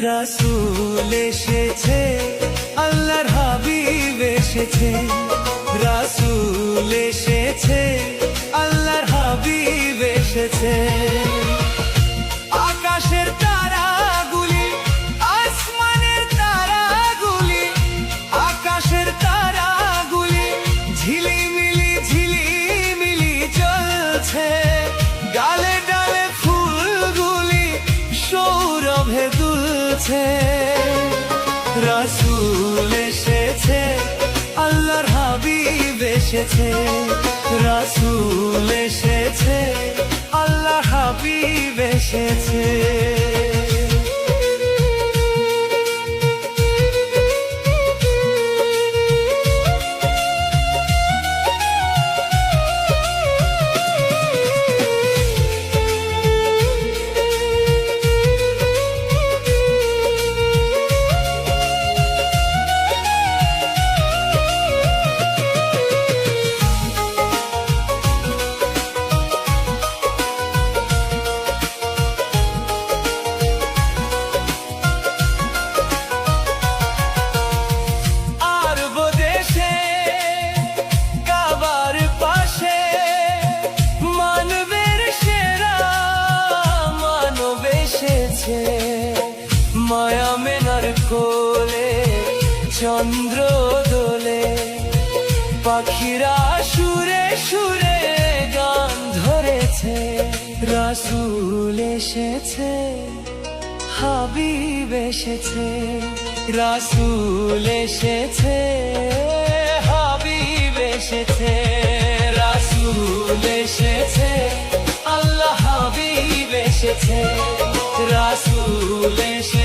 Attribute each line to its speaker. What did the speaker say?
Speaker 1: রাসূল এসেছে, আল্লাহর হাবিব এসেছে। রাসূল এসেছে, আল্লাহর হাবিব এসেছে। আকাশের তারাগুলি, আসমানের তারাগুলি, আকাশের তারাগুলি ঝিলিমিলি ঝিলিমিলি জ্বলছে। ডালে ডালে ফুলগুলি সৌরভে দুলছে। রাসূল এসেছে, আল্লাহর হাবিব এসেছে। রাসূল এসেছে, আল্লাহর হাবিব এসেছে। মায়া মেনার কোলে চন্দ্র দোলে, পাখিরা সুরে সুরে গান ধরেছে। রাসূল এসেছে, হাবিব এসেছে। রাসূল এসেছে, হাবিব এসেছে। রাসূল এসেছে, আল্লাহ হাবিব এসেছে। রাসূল এসেছে।